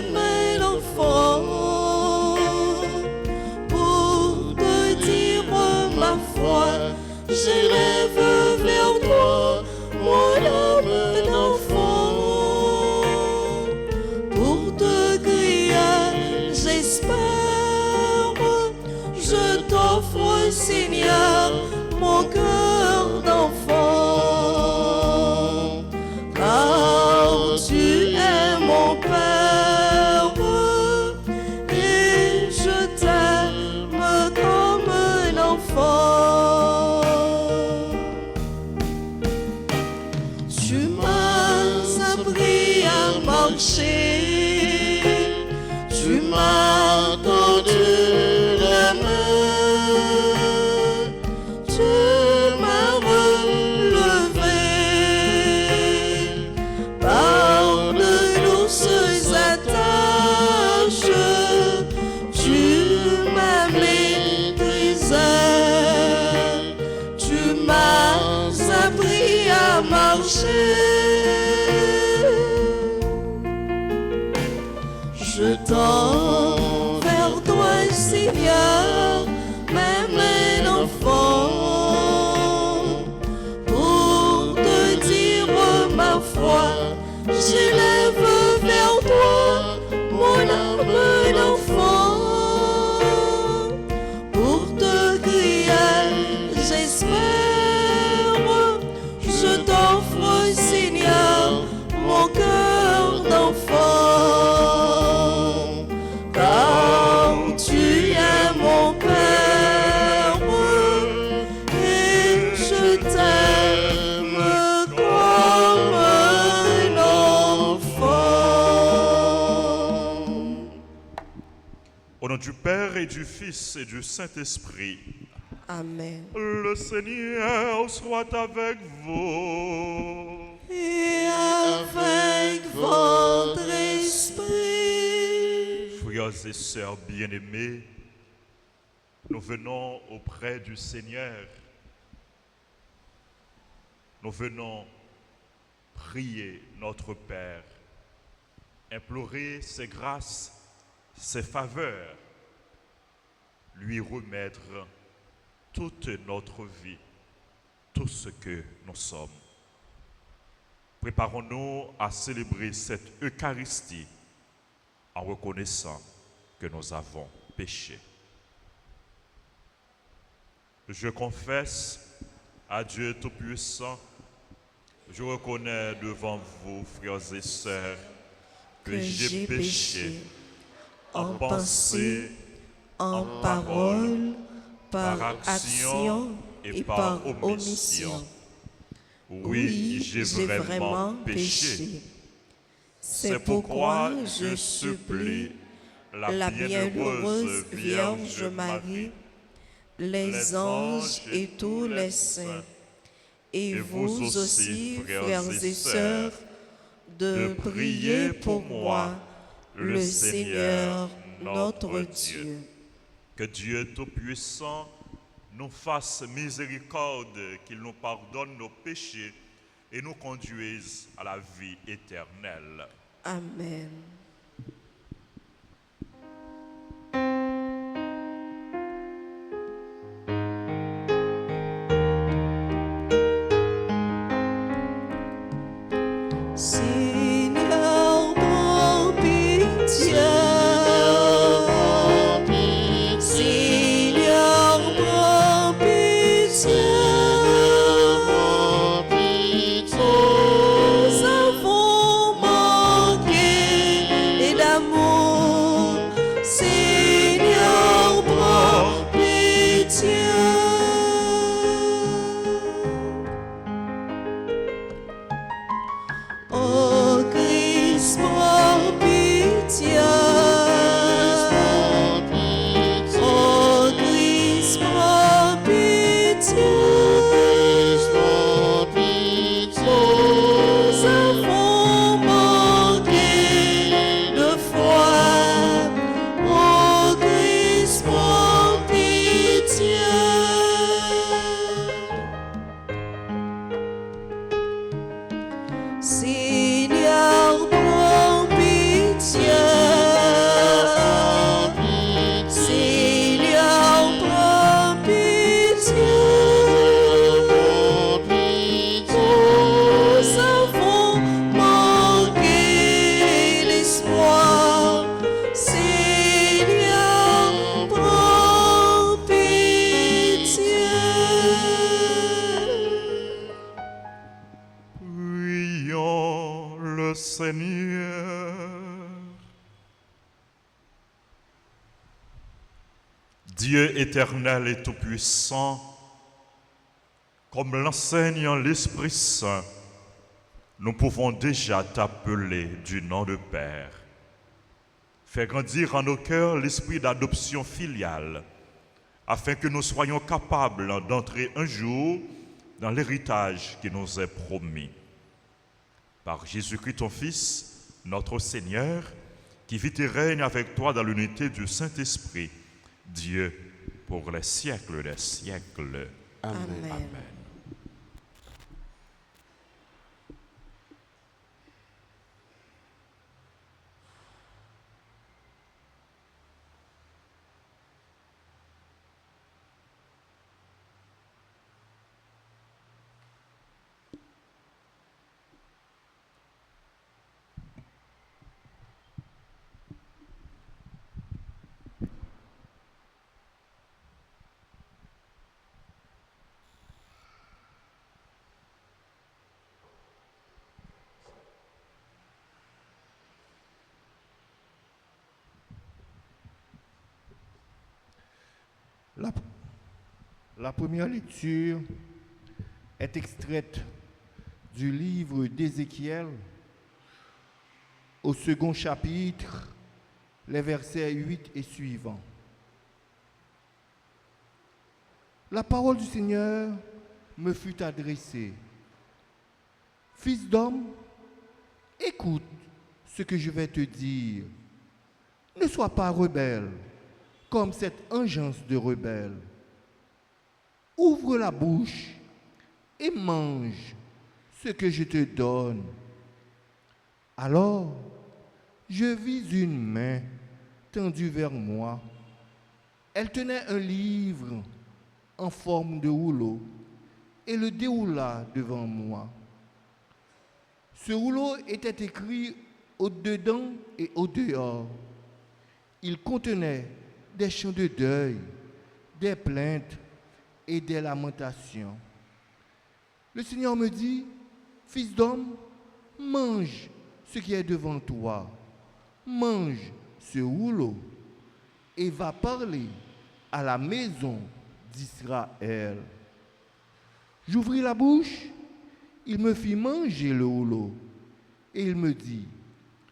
même un enfant, pour te dire ma foi, j'élève vers toi mon âme d'enfant. Pour te crier, j'espère, je t'offre, Seigneur, mon cœur d'enfant, car tu es mon Père et je t'aime comme un enfant. Tu m'as appris à marcher, tu m'as tendu la main, tu m'as relevé par de douces attaches, tu m'as maîtrisé, tu m'as appris à marcher. Je tends vers toi, Seigneur, même un enfant, pour te dire ma foi, j'élève vers toi mon âme d'enfant, pour te crier, j'espère, je t'offre, Seigneur, mon cœur d'enfant, car tu es mon Père et je t'aime comme un enfant. Au nom du Père et du Fils et du Saint-Esprit. Amen. Le Seigneur soit avec vous. Et avec votre esprit. Frères et sœurs bien-aimés, nous venons auprès du Seigneur. Nous venons prier notre Père, implorer ses grâces, ses faveurs, lui remettre toute notre vie, tout ce que nous sommes. Préparons-nous à célébrer cette Eucharistie en reconnaissant que nous avons péché. Je confesse à Dieu Tout-Puissant, je reconnais devant vous, frères et sœurs, que j'ai péché en pensée, en parole, par action et par omission. Oui, j'ai vraiment péché. C'est pourquoi je supplie la bienheureuse Vierge Marie, les anges et tous les saints, et vous aussi, frères et sœurs, de prier pour moi, le Seigneur, notre Dieu. Que Dieu Tout-Puissant nous fasse miséricorde, qu'il nous pardonne nos péchés et nous conduise à la vie éternelle. Amen. Seigneur, prends pitié. Seigneur, prends pitié. Nous avons manqué le Seigneur. Dieu éternel et tout-puissant, comme l'enseigne l'Esprit Saint, nous pouvons déjà t'appeler du nom de Père. Fais grandir en nos cœurs l'esprit d'adoption filiale, afin que nous soyons capables d'entrer un jour dans l'héritage qui nous est promis. Par Jésus-Christ ton Fils, notre Seigneur, qui vit et règne avec toi dans l'unité du Saint-Esprit, Dieu, pour les siècles des siècles. Amen. Amen. La première lecture est extraite du livre d'Ézéchiel au second chapitre, les versets 8 et suivants. La parole du Seigneur me fut adressée. Fils d'homme, écoute ce que je vais te dire. Ne sois pas rebelle comme cette engeance de rebelle. Ouvre la bouche et mange ce que je te donne. Alors, je vis une main tendue vers moi. Elle tenait un livre en forme de rouleau et le déroula devant moi. Ce rouleau était écrit au-dedans et au-dehors. Il contenait des chants de deuil, des plaintes et des lamentations. Le Seigneur me dit, fils d'homme, mange ce qui est devant toi, mange ce rouleau et va parler à la maison d'Israël. J'ouvris la bouche, il me fit manger le rouleau et il me dit,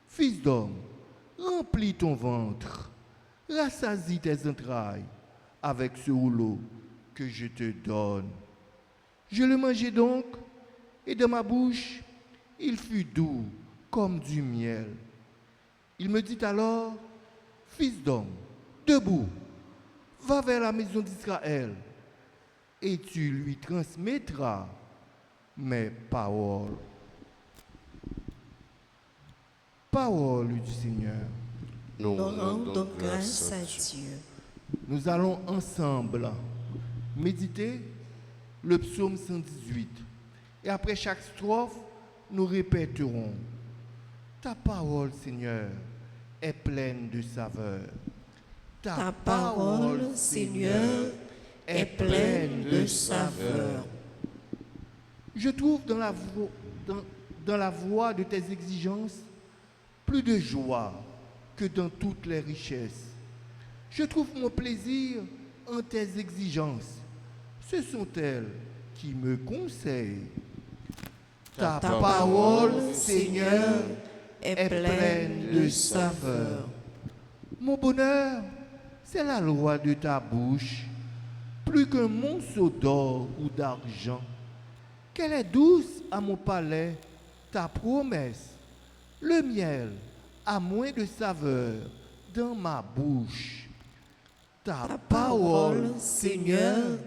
fils d'homme, remplis ton ventre, rassasie tes entrailles avec ce rouleau que je te donne. Je le mangeai donc, et dans ma bouche, il fut doux comme du miel. Il me dit alors, fils d'homme, debout, va vers la maison d'Israël, et tu lui transmettras mes paroles. Parole du Seigneur. Nous Nous rendons rendons grâce grâce à à Dieu. Dieu. Nous allons ensemble méditer le psaume 118. Et après chaque strophe, nous répéterons, ta parole, Seigneur, est pleine de saveur. Ta parole, Seigneur, est pleine de saveur. Je trouve dans la voie de tes exigences plus de joie que dans toutes les richesses. Je trouve mon plaisir en tes exigences. Ce sont elles qui me conseillent. Ta parole, Seigneur, est pleine de saveur. Mon bonheur, c'est la loi de ta bouche, plus qu'un monceau d'or ou d'argent. Qu'elle est douce à mon palais, ta promesse. Le miel a moins de saveur dans ma bouche. Ta parole, Seigneur,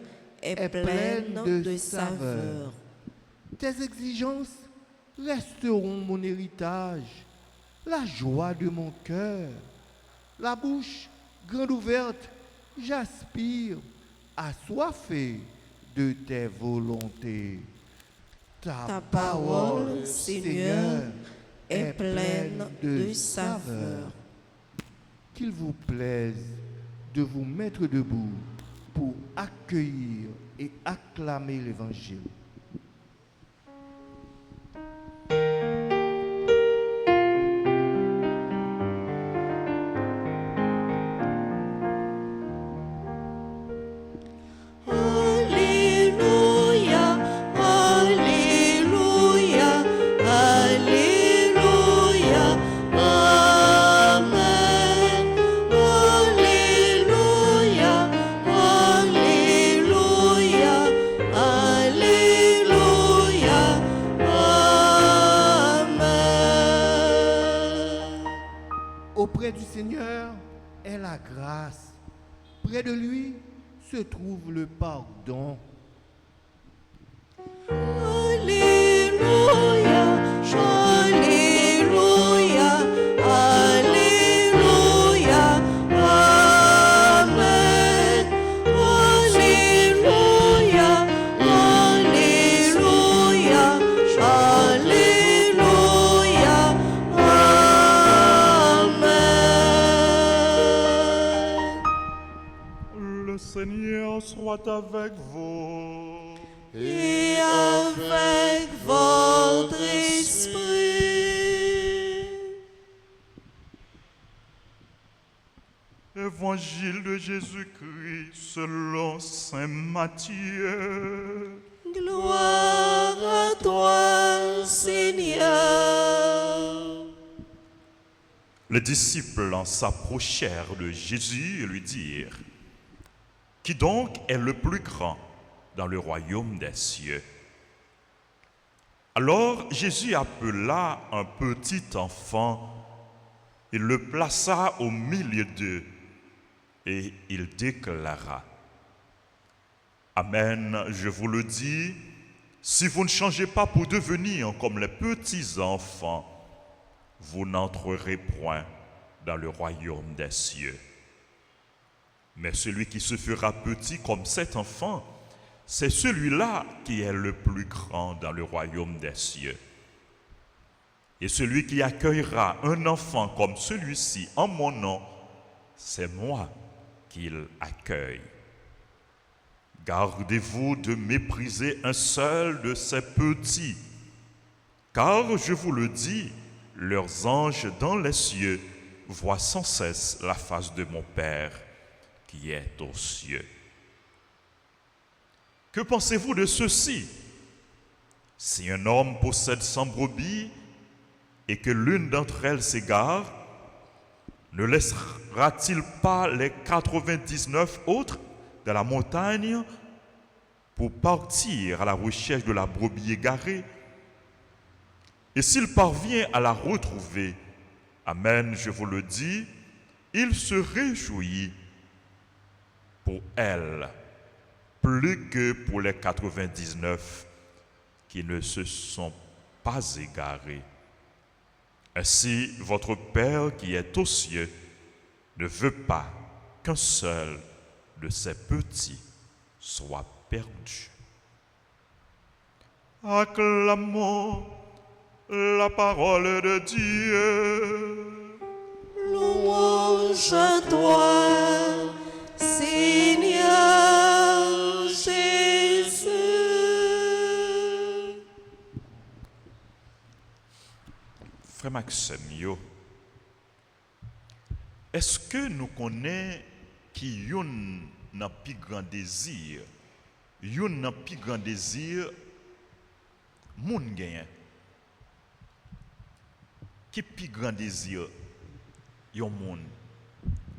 est pleine de saveur. Tes exigences resteront mon héritage, la joie de mon cœur. La bouche grande ouverte, j'aspire, assoiffé de tes volontés. Ta parole, Seigneur, est pleine de saveur. Qu'il vous plaise de vous mettre debout pour accueillir et acclamer l'Évangile. Auprès du Seigneur est la grâce. Près de lui se trouve le pardon. Alléluia, Alléluia, Alléluia, Amen. Alléluia, Alléluia, Alléluia, Amen. Le Seigneur soit avec vous. Et avec votre esprit. Évangile de Jésus-Christ selon saint Matthieu. Gloire à toi, Seigneur. Les disciples s'approchèrent de Jésus et lui dirent: Qui donc est le plus grand dans le royaume des cieux? Alors Jésus appela un petit enfant, il le plaça au milieu d'eux et il déclara: Amen, je vous le dis, si vous ne changez pas pour devenir comme les petits enfants, vous n'entrerez point dans le royaume des cieux. Mais celui qui se fera petit comme cet enfant, c'est celui-là qui est le plus grand dans le royaume des cieux. Et celui qui accueillera un enfant comme celui-ci en mon nom, c'est moi qu'il accueille. Gardez-vous de mépriser un seul de ces petits, car je vous le dis, leurs anges dans les cieux voient sans cesse la face de mon Père qui est aux cieux. Que pensez-vous de ceci? Si un homme possède 100 brebis et que l'une d'entre elles s'égare, ne laissera-t-il pas les 99 autres dans la montagne pour partir à la recherche de la brebis égarée? Et s'il parvient à la retrouver, amen, je vous le dis, il se réjouit pour elle, plus que pour les 99 qui ne se sont pas égarés. Ainsi, votre Père qui est aux cieux ne veut pas qu'un seul de ces petits soit perdu. Acclamons la parole de Dieu. Louange à toi, Seigneur Jésus. Frère Maxime, est-ce que nous connaissons qui yon n'a plus grand désir? Yon n'a plus grand désir, moun gagne. Qui plus grand désir yon moun?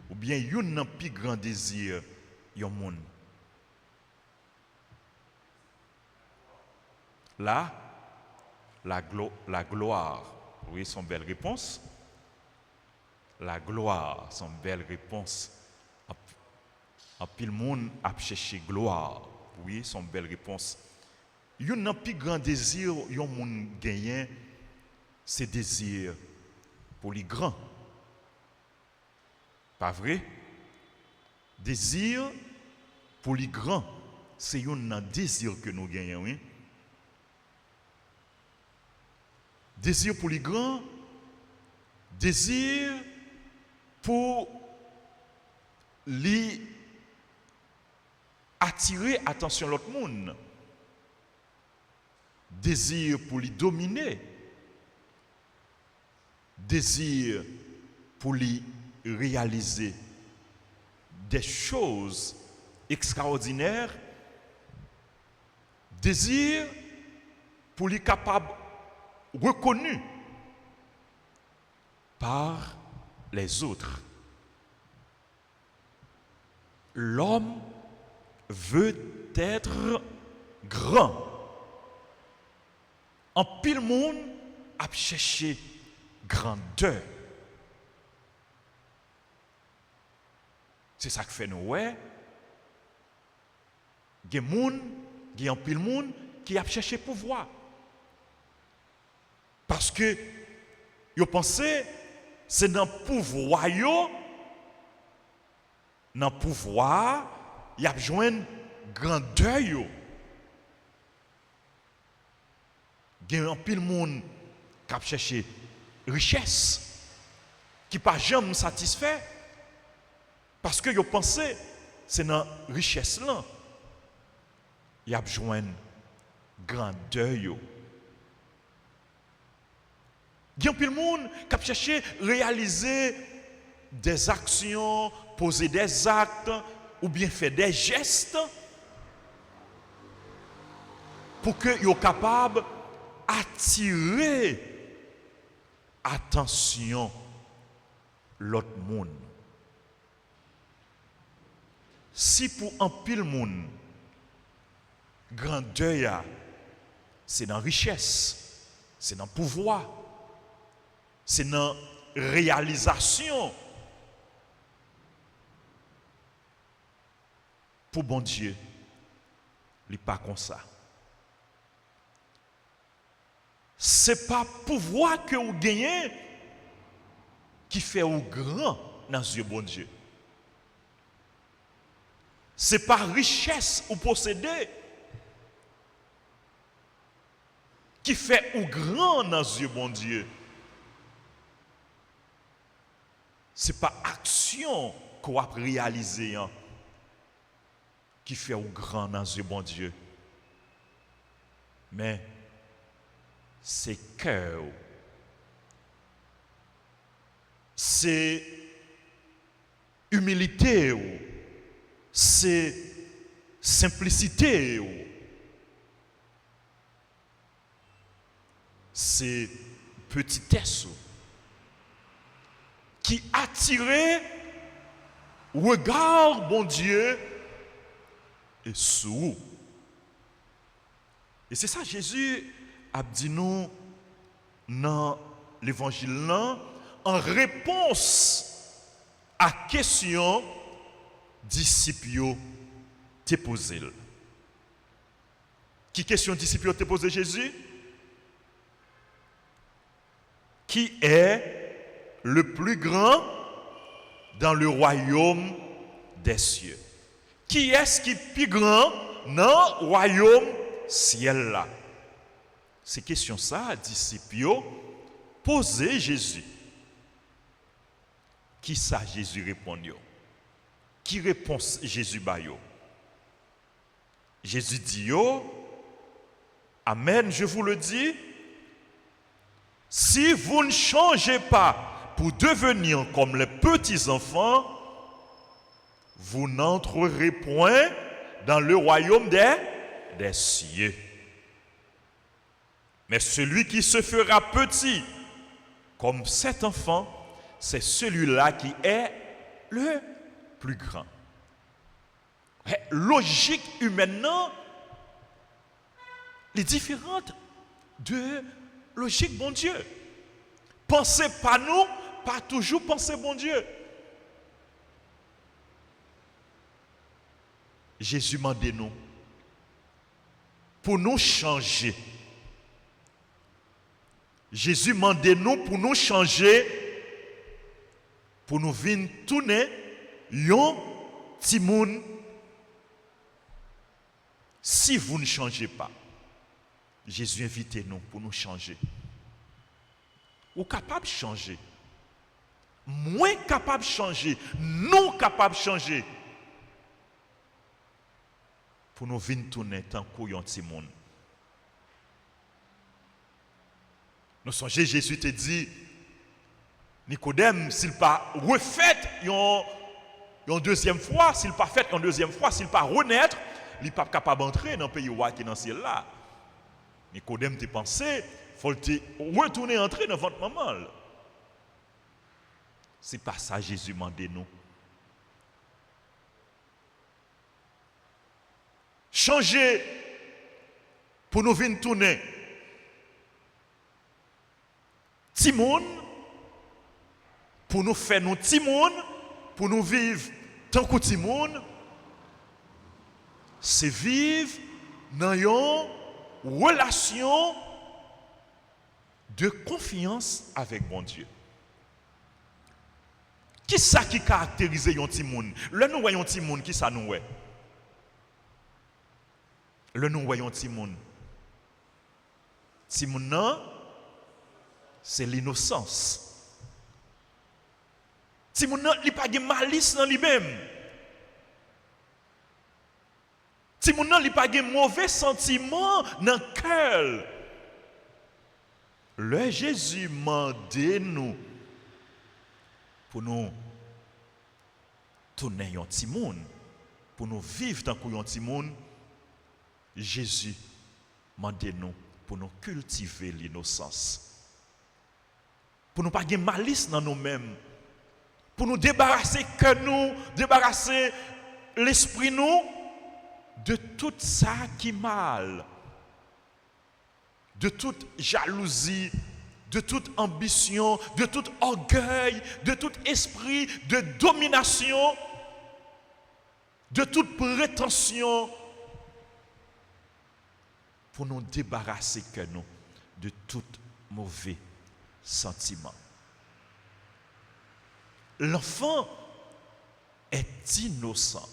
Ou bien yon n'a plus grand désir yon moun? Là, la gloire. Oui, son belle réponse. La gloire, son belle réponse. En pile monde a cherché gloire. Oui, son belle réponse. Yon n'a plus grand désir yon moun gagné, c'est désir pour les grands. Pas vrai? Désir pour les grands, c'est un désir que nous gagnons. Oui? Désir pour les grands, désir pour les attirer attention l'autre monde, désir pour les dominer, désir pour les réaliser des choses extraordinaires, désir pour les capables reconnus par les autres. L'homme veut être grand. En pile monde a cherché grandeur. C'est ça que fait nous, ouais. Il y a un pile monde qui a cherché pouvoir. Parce que, vous pensez, c'est dans le pouvoir, il y a besoin de grandeur. Il y a un pile monde qui a cherché richesse, qui n'a pas jamais satisfait. Parce que vous pensez, c'est dans la richesse là. Il y a besoin de grandeur. Il y a un peu de monde qui a cherché à réaliser des actions, poser des actes ou bien faire des gestes pour que soient capables d'attirer attention l'autre monde. Si pour un pile monde, grandeur, c'est dans la richesse, c'est dans le pouvoir, c'est dans la réalisation. Pour bon Dieu, il n'est pas comme ça. Ce n'est pas le pouvoir que vous gagnez qui fait vous grand dans les yeux de bon Dieu. Ce n'est pas richesse ou posséder qui fait ou grand dans les yeux de bon Dieu. Ce n'est pas action qu'on a réalisée qui fait ou grand dans les yeux de bon Dieu. Mais c'est cœur. C'est humilité. C'est simplicité. C'est petitesse qui attirait regard bon Dieu et sous. Et c'est ça Jésus a dit nous dans l'évangile là en réponse à question disciples t'es posé. Qui question disciples t'es posé Jésus? Qui est le plus grand dans le royaume des cieux? Qui est-ce qui est plus grand dans le royaume ciel là? C'est question ça, disciples posez Jésus. Qui ça Jésus répond? Qui répond Jésus bayo? Jésus dit amen, je vous le dis, si vous ne changez pas pour devenir comme les petits enfants, vous n'entrerez point dans le royaume des cieux. Mais celui qui se fera petit comme cet enfant, c'est celui-là qui est le plus grand. Logique humaine est différente de logique bon Dieu. Pensez pas nous, pas toujours penser bon Dieu. Jésus m'a dit nous pour nous changer. Jésus m'a dit nous pour nous changer, pour nous venir tourner yon petit monde. Si vous ne changez pas, Jésus invite nous pour nous changer. Ou capable de changer. Moins capable de changer. Non capable de changer. Pour nous venir tourner tant qu'on y a un petit monde. Nous songez, Jésus te dit, Nicodème, s'il pas refait une deuxième fois, s'il pas fait une deuxième fois, s'il pas renaître, il n'est pas capable d'entrer dans le pays qui est dans le ciel là. Nicodème te pensé, il faut retourner entrer dans votre maman. C'est pas ça Jésus m'a dit nous. Changer pour nous venir tourner. Timoun, pour nous faire nos timounes, pour nous vivre tant que ti moun, c'est vivre dans une relation de confiance avec bon Dieu. Qui ça qui caractérise un petit monde? Le nous voyons petit monde, qui ça nous ouais? Le nous voyons petit monde. Petit monde non, c'est l'innocence. Petit monde non, il pas de malice dans lui-même. Petit monde non, il pas de mauvais sentiments dans le cœur. Le Jésus m'a dit nous pour nous tourner un petit monde, pour nous vivre dans un petit monde, Jésus m'a dit nous pour nous cultiver l'innocence. Pour nous pas de malice dans nous-mêmes. Pour nous débarrasser que nous, débarrasser l'esprit nous de tout ça qui est mal. De toute jalousie, de toute ambition, de tout orgueil, de tout esprit de domination, de toute prétention, pour nous débarrasser que nous de tout mauvais sentiment. L'enfant est innocent.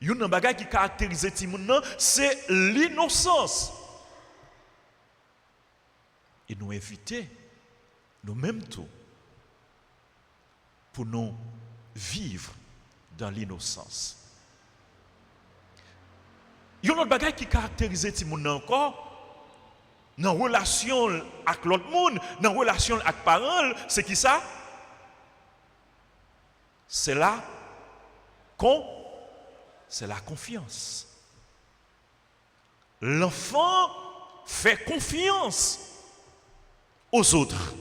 Il y a un bagage qui caractérise Timoun, c'est l'innocence. Et nous inviter, nous-mêmes tout, pour nous vivre dans l'innocence. Il y a un autre bagage qui caractérise Timoun encore, dans la relation avec l'autre monde, dans la relation avec les parents, c'est qui ça? C'est la confiance. L'enfant fait confiance aux autres,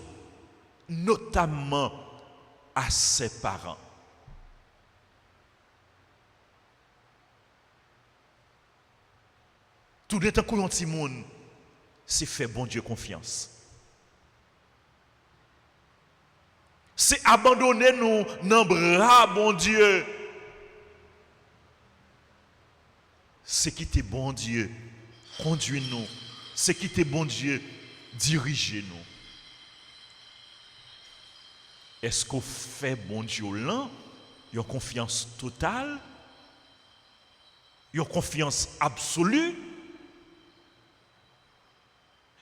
notamment à ses parents. Tout le temps qu'on petit monde, c'est faire bon Dieu confiance. C'est abandonner nous dans le bras bon Dieu. C'est quitter bon Dieu, conduire nous. C'est quitter bon Dieu, diriger nous. Est-ce qu'on fait bon Dieu là? Il y a confiance totale? Il y a confiance absolue?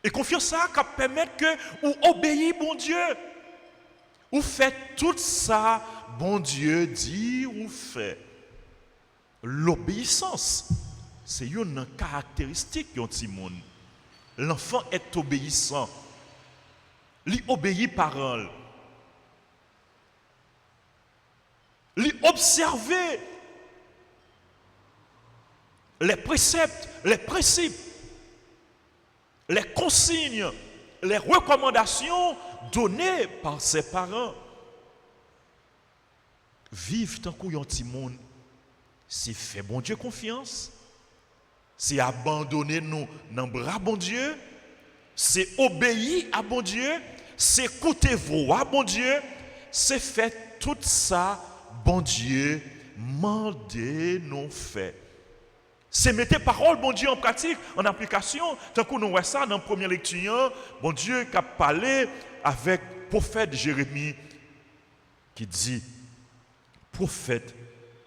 Et confiance ça qui permet que vous obéissez bon Dieu. Vous faites tout ça, bon Dieu dit ou fait. L'obéissance, c'est une caractéristique de petit monde. L'enfant est obéissant. Il obéit parole. Il observe les préceptes, les principes, les consignes, les recommandations données par ses parents. Vivre tant qu'on y a un petit monde, c'est faire bon Dieu confiance, c'est abandonner nous dans le bras bon Dieu, c'est obéir à bon Dieu, c'est écouter voix bon Dieu, c'est faire tout ça, bon Dieu, mandez nous faire. C'est mettre parole, bon Dieu, en pratique, en application. Tant qu'on voit ça dans la première lecture, bon Dieu qui a parlé avec le prophète Jérémie, qui dit, prophète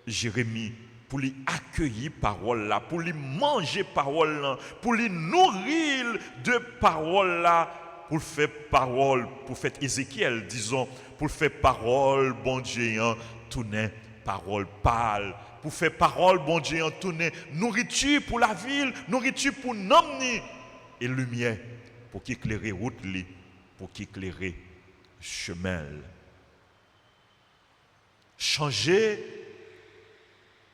Jérémie, pour lui accueillir parole là, pour lui manger parole là, pour lui nourrir de parole là, pour faire parole, prophète Ézéchiel, disons, pour faire parole, bon Dieu, tourner parole pâle. Pour faire parole, bon Dieu, en tourner nourriture pour la ville, nourriture pour l'homme, et lumière pour qu'éclairer route, pour qu'éclairer chemin. Changer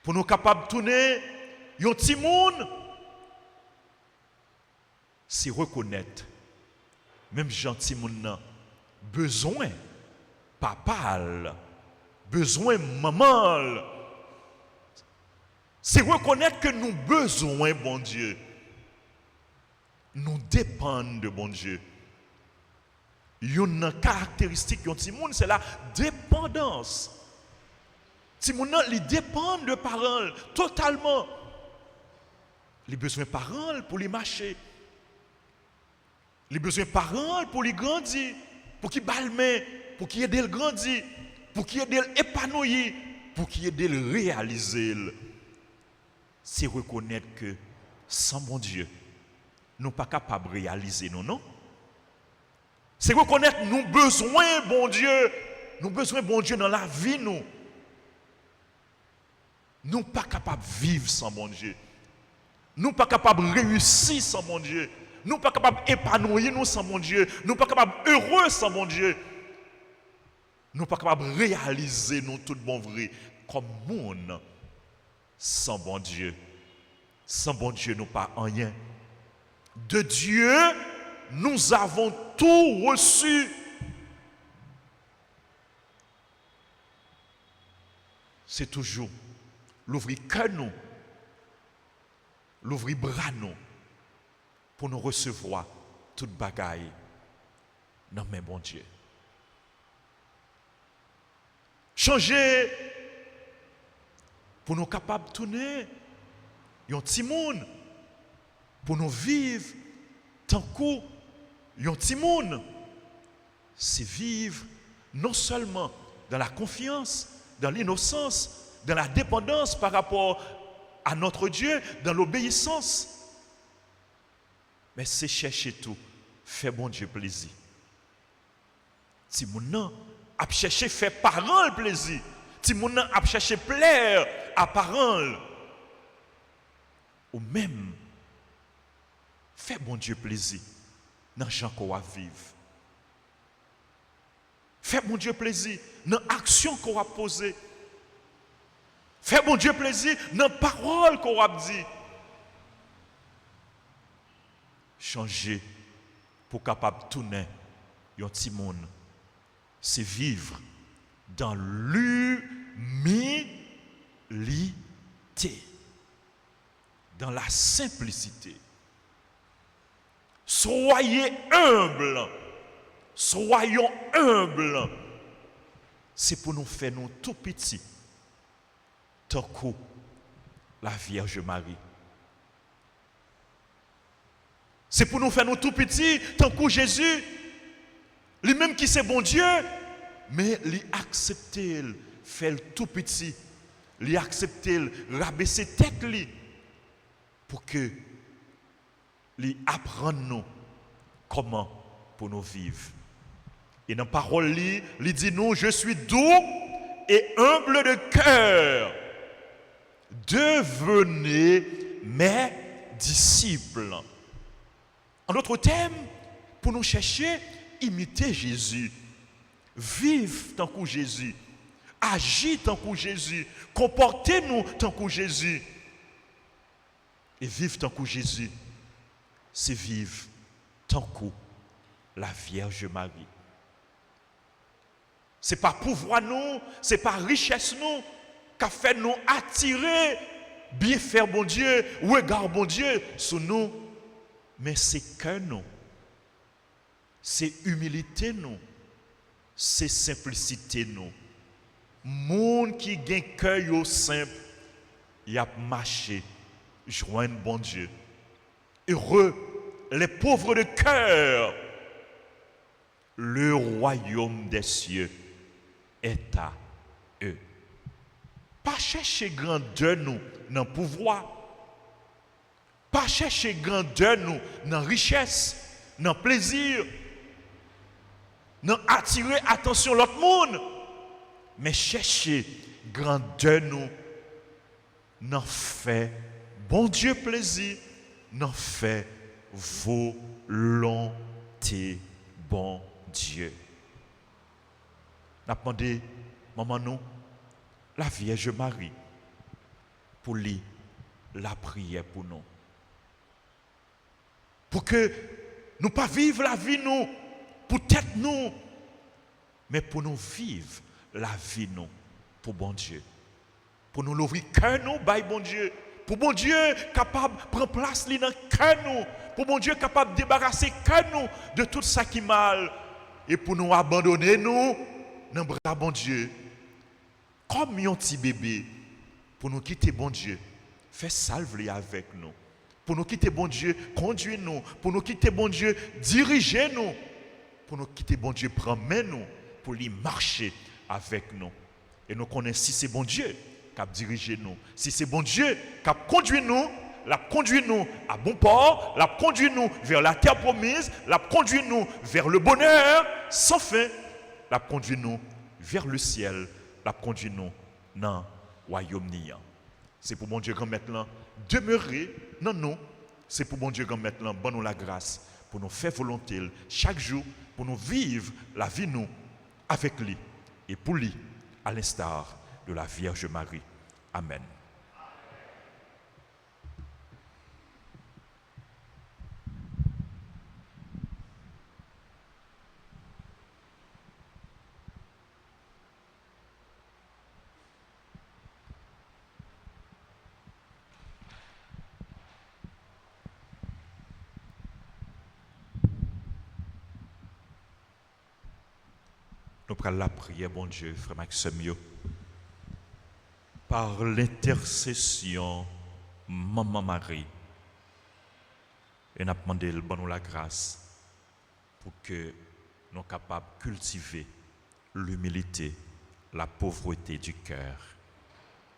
pour nous capables de tourner, un petit monde, c'est reconnaître, même gentil monde, besoin, papa, besoin, maman. C'est reconnaître que nous avons besoin, bon Dieu. Nous dépendons de bon Dieu. Une caractéristique de ce monde, c'est la dépendance. Si mon nom, il dépend de parents totalement. Les besoins de parents pour les marcher. Les besoins de parents pour les grandir, pour qu'ils balment, pour qu'ils aident le grandir, pour qu'ils aident l'épanouir, pour qu'ils aident le réaliser. C'est reconnaître que sans mon Dieu, nous ne sommes pas capables de réaliser, non? C'est reconnaître nos besoins, bon Dieu. Nous avons besoin, bon Dieu, dans la vie, nous. Nous ne sommes pas capables de vivre sans mon Dieu. Nous ne sommes pas capables de réussir sans mon Dieu. Nous ne sommes pas capables d'épanouir nous sans mon Dieu. Nous ne sommes pas capables d'heureux sans mon Dieu. Nous ne sommes pas capables de réaliser nous tout bon vrai comme monde sans bon Dieu. Sans bon Dieu, nous pas rien. De Dieu, nous avons tout reçu. C'est toujours l'ouvrir cœur nous, l'ouvrir bras nous, pour nous recevoir toute bagaille dans mes bon Dieu. Changer pour nous capables de tourner un petit monde, pour nous vivre tant qu'un petit monde. C'est vivre non seulement dans la confiance, dans l'innocence, dans la dépendance par rapport à notre Dieu, dans l'obéissance. Mais c'est chercher tout, faire bon Dieu plaisir. Si mon nom a cherché faire parent plaisir, si mon nom a cherché plaire à parent, ou même faire bon Dieu plaisir dans les gens qu'on va vivre. Faire bon Dieu plaisir dans l'action qu'on va poser. Faire bon Dieu plaisir dans la parole qu'on va dire. Changer pour capable de tourner un petit monde. C'est vivre dans l'humilité. Dans la simplicité. Soyez humbles. Soyons humbles. C'est pour nous faire nous tout petits. Tant que la Vierge Marie. C'est pour nous faire nous tout petits. Tant que Jésus. Lui-même qui c'est bon Dieu. Mais il accepte, fait le tout petit. Il accepte, rabaisser tête lui. Pour que lui apprenne nous comment pour nous vivre. Et dans la parole, il dit nous, je suis doux et humble de cœur. Devenez mes disciples. En d'autres termes, pour nous chercher, imiter Jésus. Vivre tant que Jésus. Agir tant que Jésus. Comportez-nous tant que Jésus. Et vivre tant que Jésus, c'est vivre tant que la Vierge Marie. Ce n'est pas pouvoir nous, ce n'est pas richesse nous, qui fait nous attirer, bien faire bon Dieu, regard bon Dieu sur nous. Mais c'est cœur nous, c'est humilité nous, c'est simplicité nous. Monde qui gagne cœur simple, il a marché. Joindre bon Dieu. Heureux les pauvres de cœur. Le royaume des cieux est à eux. Pas chercher grandeur nous dans le pouvoir. Pas chercher grandeur nous dans la richesse, dans le plaisir, dans attirer attention l'autre monde. Mais chercher grandeur nous dans fait bon Dieu plaisir, n'en fait volonté, bon Dieu. N'a demandé, maman nous, la Vierge Marie, pour lui, la prière pour nous. Pour que nous pas vivre la vie nous, pour tête nous, mais pour nous vivre la vie nous, pour bon Dieu. Pour nous l'ouvrir cœur nous, by bon Dieu. Pour bon Dieu capable de prendre place dans le cœur nous. Pour bon Dieu capable de débarrasser le cœur nous de tout ça qui est mal. Et pour nous abandonner nous dans le bras bon Dieu. comme un petit bébé, pour nous quitter, bon Dieu, fais salve avec nous. Pour nous quitter, bon Dieu, conduis-nous. Pour nous quitter, bon Dieu, dirigez-nous. Pour nous quitter, bon Dieu, promets-nous pour lui marcher avec nous. Et nous connaissons si c'est bon Dieu qui a dirigé nous. Si c'est bon Dieu qui a conduit nous, l'a conduit nous à bon port, l'a conduit nous vers la terre promise, l'a conduit nous vers le bonheur sans fin, l'a conduit nous vers le ciel, l'a conduit nous dans le royaume niant. C'est pour mon Dieu qu'on mette là demeurer dans nous. C'est pour mon Dieu qu'on mette là bon nous la grâce pour nous faire volonté chaque jour, pour nous vivre la vie nous avec lui et pour lui à l'instar de la Vierge Marie. Amen. Nous prenons la prière, bon Dieu, frère Maxime, par l'intercession Maman Marie. Et nous demandons le bon la grâce pour que nous soyons capables de cultiver l'humilité, la pauvreté du cœur.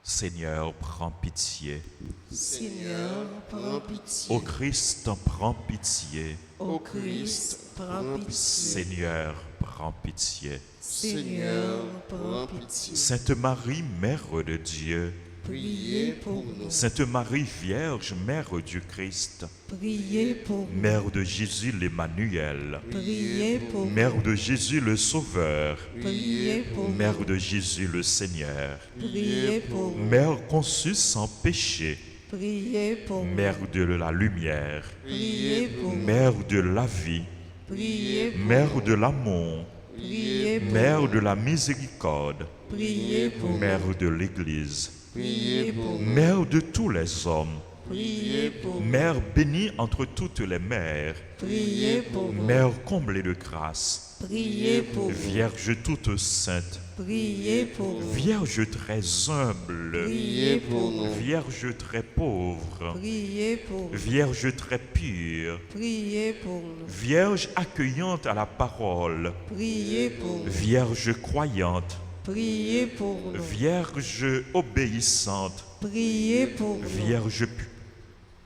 Seigneur, prends pitié. Seigneur, prends pitié. Ô Christ, prends pitié. Ô Christ, prends pitié. Seigneur, prends pitié. Seigneur, prends pitié. Sainte Marie, Mère de Dieu, Priez pour nous. Sainte Marie Vierge, Mère du Christ, Priez pour nous. Mère de Jésus l'Emmanuel, Priez pour nous. Mère de Jésus le Sauveur, Priez pour nous. Mère de Jésus le Seigneur, Priez pour nous. Mère conçue sans péché, Priez pour nous. Mère de la lumière, Priez pour nous. Mère de la vie, Priez pour nous. Mère de l'amour, Priez pour Mère nous. de la miséricorde, Priez pour nous. Mère de l'Église, Priez pour nous. Mère de tous les hommes, Priez pour nous. Mère bénie entre toutes les mères, Priez pour nous. Mère comblée de grâce, Priez pour nous. Vierge toute sainte, Priez pour nous. Vierge très humble, Priez pour nous. Vierge très pauvre, Priez pour nous. Vierge très pure, Priez pour nous. Vierge accueillante à la parole, Priez pour nous. Vierge croyante, Priez pour nous. Vierge obéissante, Priez pour nous. Vierge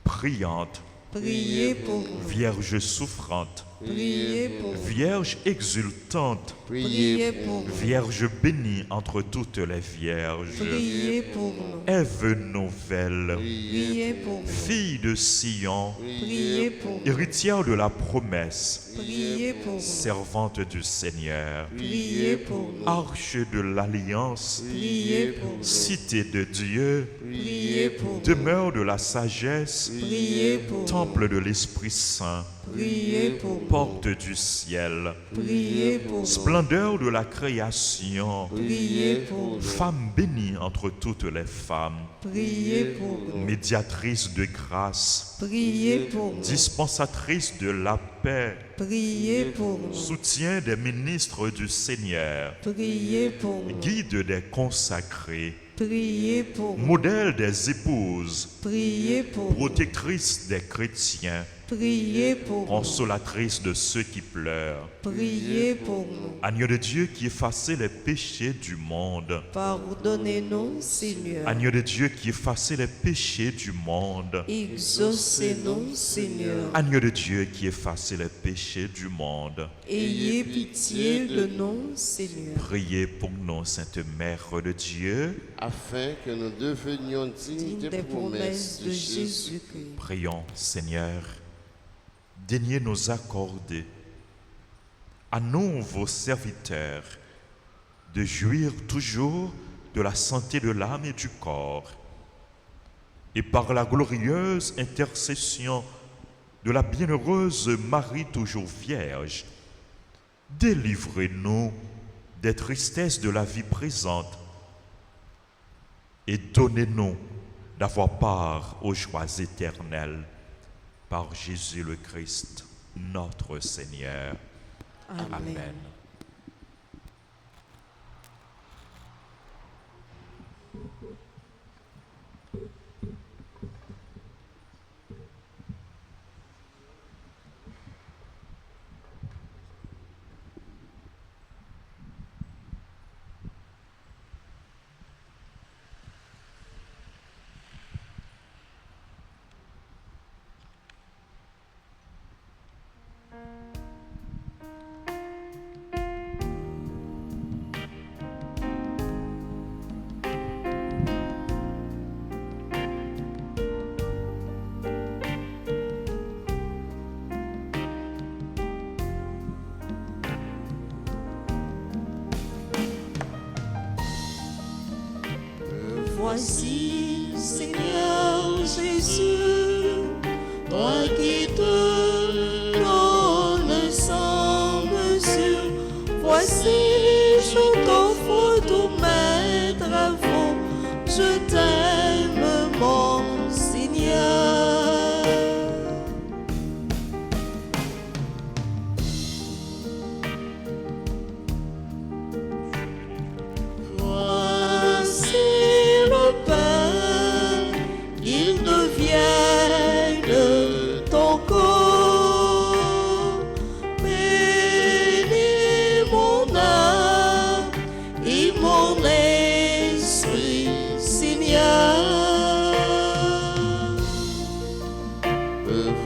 priante, Priez pour nous. Vierge souffrante, Priez pour nous. Vierge exultante, Priez pour nous. Vierge bénie entre toutes les vierges, Priez pour nous. Ève nouvelle, Priez pour nous. fille de Sion, Priez pour nous. héritière de la promesse, Priez pour nous. servante du Seigneur, Priez pour nous. arche de l'alliance, Priez pour nous. cité de Dieu, Priez pour nous. demeure de la sagesse, Priez pour nous. temple de l'Esprit Saint, Priez pour nous. porte du ciel, Priez pour nous. splendeur de la création, Priez pour nous. femme bénie entre toutes les femmes, Priez pour nous. médiatrice de grâce, Priez pour nous. dispensatrice de la paix, Priez pour nous. soutien des ministres du Seigneur, Priez pour nous. guide des consacrés, Priez pour nous. modèle des épouses, Priez pour nous. protectrice des chrétiens, Priez pour nous. consolatrice de ceux qui pleurent, Priez pour nous. agneau de Dieu qui effaçait les péchés du monde, Pardonnez-nous, Seigneur. agneau de Dieu qui effaçait les péchés du monde, Exaucez-nous, Seigneur. agneau de Dieu qui effaçait les péchés du monde. Ayez pitié de nous, Seigneur. Priez pour nous, Sainte Mère de Dieu. afin que nous devenions dignes Digne des promesses de Jésus-Christ. Prions, Seigneur, daignez nous accorder, à nous, vos serviteurs, de jouir toujours de la santé de l'âme et du corps, et par la glorieuse intercession de la bienheureuse Marie toujours vierge, délivrez-nous des tristesses de la vie présente et donnez-nous d'avoir part aux joies éternelles par Jésus le Christ, notre Seigneur. Amen. Amen. Voici, Seigneur Jésus, toi qui te donnes sans mesure. Voici, je t'offre tous mes travaux. Je t'aime, mon Seigneur.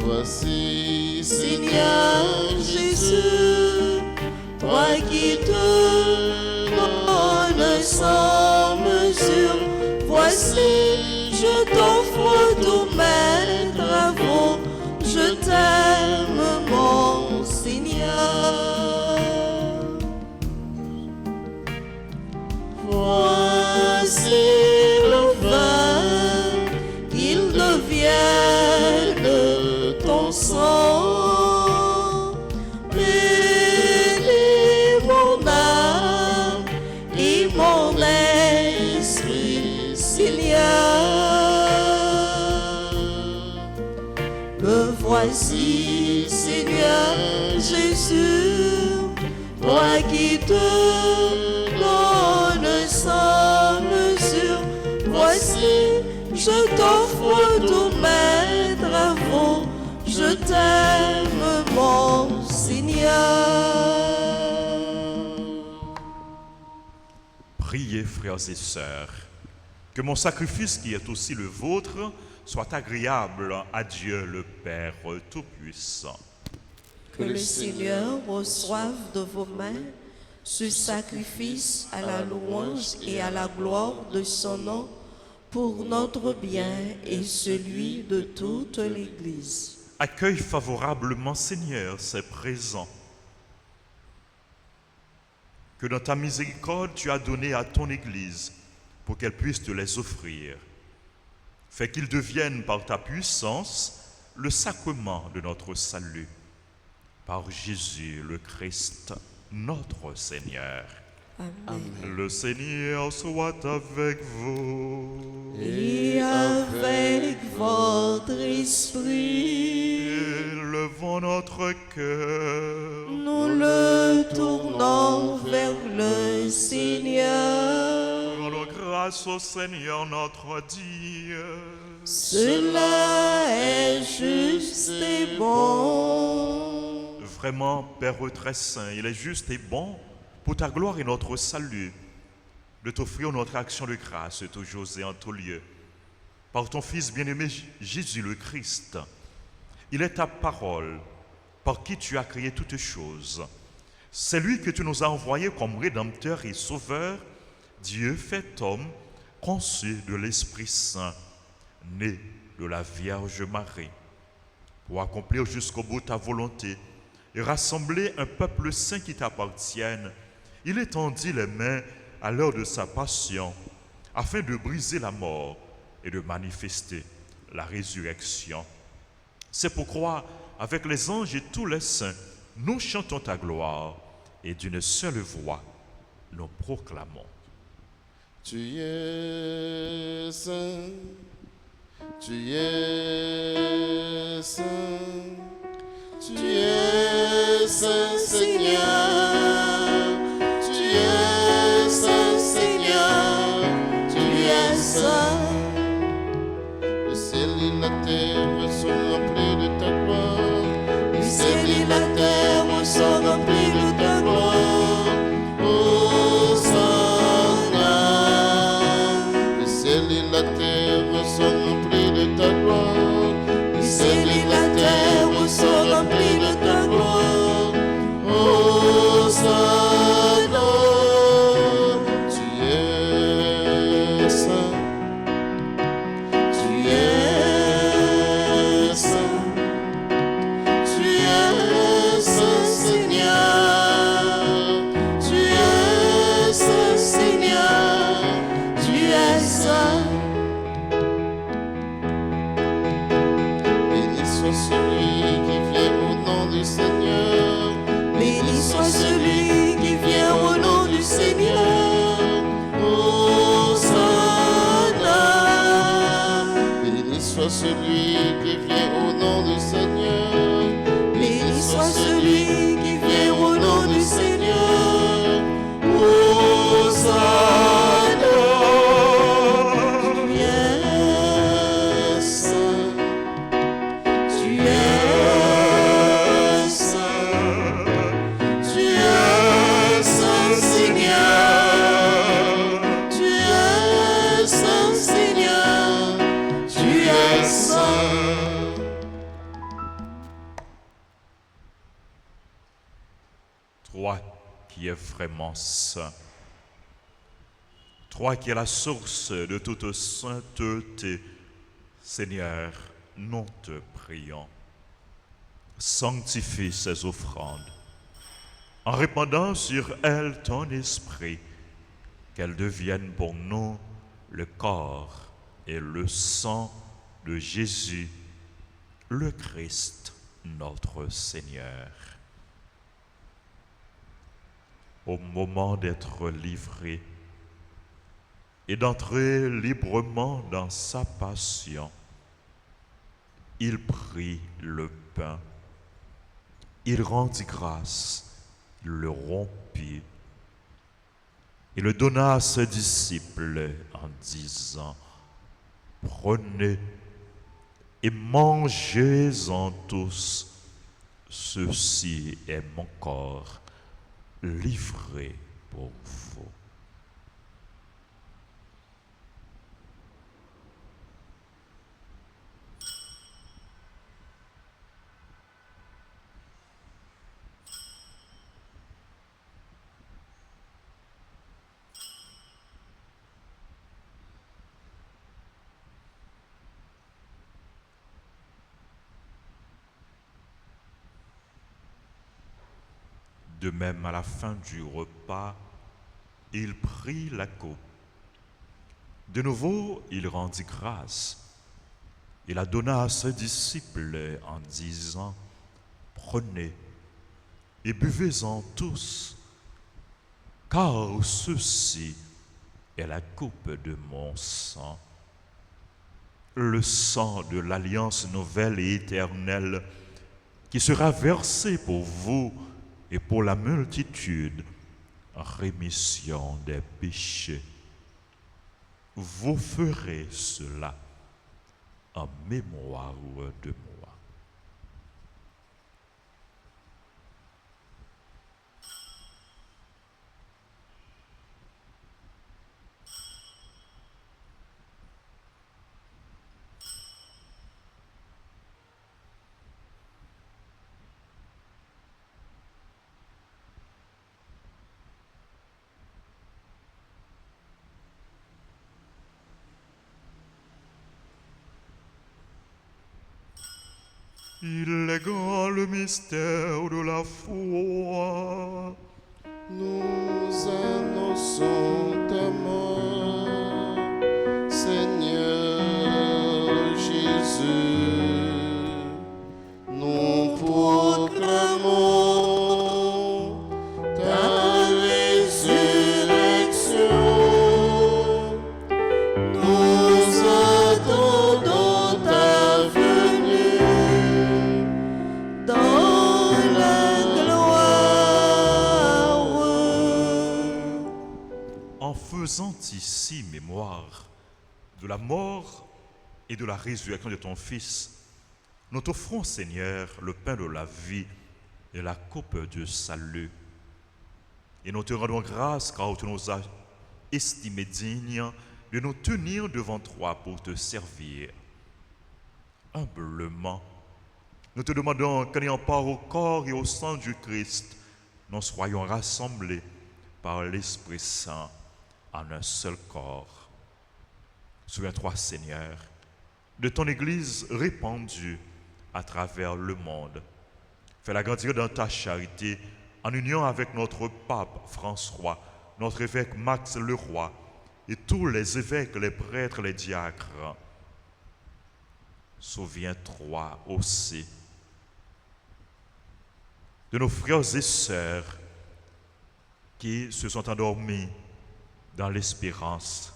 Voici, Seigneur Jésus, toi qui te donnes sans mesure. Voici, je t'offre tous mes travaux. Je t'aime, mon Seigneur. Voici le vin, qu'il devienne ton sang. Bénis mon âme et mon esprit, Seigneur. Me voici, Seigneur Jésus, toi qui te donnes sans mesure. Voici, je t'offre tous mes travaux. Je t'aime, mon Seigneur. Priez, frères et sœurs, que mon sacrifice qui est aussi le vôtre soit agréable à Dieu le Père Tout-Puissant. Que le Seigneur reçoive de vos mains ce sacrifice à la louange et à la gloire de son nom pour notre bien et celui de toute l'Église. Accueille favorablement, Seigneur, ces présents que dans ta miséricorde tu as donné à ton Église pour qu'elle puisse te les offrir. Fais qu'ils deviennent par ta puissance le sacrement de notre salut. Par Jésus le Christ, notre Seigneur. Amen. Le Seigneur soit avec vous. Et avec votre esprit, Élevons notre cœur. nous le tournons vers le Seigneur. Rendons grâce au Seigneur notre Dieu. Cela est juste et bon. Vraiment, Père très saint, il est juste et bon pour ta gloire et notre salut de t'offrir notre action de grâce toujours et en tout lieu. Par ton Fils bien-aimé Jésus le Christ, il est ta parole par qui tu as créé toutes choses. C'est lui que tu nous as envoyé comme Rédempteur et Sauveur, Dieu fait homme, conçu de l'Esprit Saint, né de la Vierge Marie, pour accomplir jusqu'au bout ta volonté et rassembler un peuple saint qui t'appartienne. Il étendit les mains à l'heure de sa passion, afin de briser la mort et de manifester la résurrection. C'est pourquoi, avec les anges et tous les saints, nous chantons ta gloire et d'une seule voix, nous proclamons. tu es saint, tu es saint, tu es saint Seigneur, tu es saint Seigneur, tu es saint. Le ciel et la terre sont remplis de ta gloire. Le ciel et la terre sont remplis de ta gloire. Hosanna. Le ciel et la terre sont remplis de ta gloire. Le ciel et la terre sont remplis de ta gloire. Hosanna. Tu es saint. Tu es saint. Tu es saint, Seigneur. Tu es saint, Seigneur. Tu es saint. Béni soit celui qui vient au nom du Seigneur. Béni soit celui qui vient au nom du Seigneur. Hosanna. Béni soit celui qui vient au nom du Seigneur. Béni soit celui qui vient au nom du Seigneur. Hosanna. Tu es saint. Tu es saint. Tu es saint, Seigneur. Tu es saint, Seigneur. Tu es saint. Toi qui es vraiment saint, toi qui es la source de toute sainteté, Seigneur, nous te prions. Sanctifie ces offrandes en répandant sur elles ton esprit, qu'elles deviennent pour nous le corps et le sang de Jésus, le Christ, notre Seigneur. Au moment d'être livré et d'entrer librement dans sa passion, il prit le pain, il rendit grâce, il le rompit et le donna à ses disciples en disant: prenez et mangez-en tous, ceci est mon corps livré pour vous. De même, à la fin du repas, il prit la coupe. De nouveau, il rendit grâce. Il la donna à ses disciples en disant: prenez et buvez-en tous, car ceci est la coupe de mon sang, le sang de l'alliance nouvelle et éternelle qui sera versé pour vous et pour la multitude en rémission des péchés. Vous ferez cela en mémoire de moi. Il est grand le mystère de la foi. Nous annonçons ta mort, Seigneur Jésus. Nous proclamons ta résurrection. Nous attendons ta venue dans la gloire. En faisant ici mémoire de la mort et de la résurrection de ton Fils, nous t'offrons, Seigneur, le pain de la vie et la coupe du salut. Et nous te rendons grâce car tu nous as estimés dignes de nous tenir devant toi pour te servir. Humblement, nous te demandons qu'en ayant part au corps et au sang du Christ, nous soyons rassemblés par l'Esprit Saint en un seul corps. Souviens-toi, Seigneur, de ton Église répandue à travers le monde. Fais-la grandir dans ta charité en union avec notre pape François, notre évêque Max Leroy et tous les évêques, les prêtres, les diacres. Souviens-toi aussi de nos frères et sœurs qui se sont endormis dans l'espérance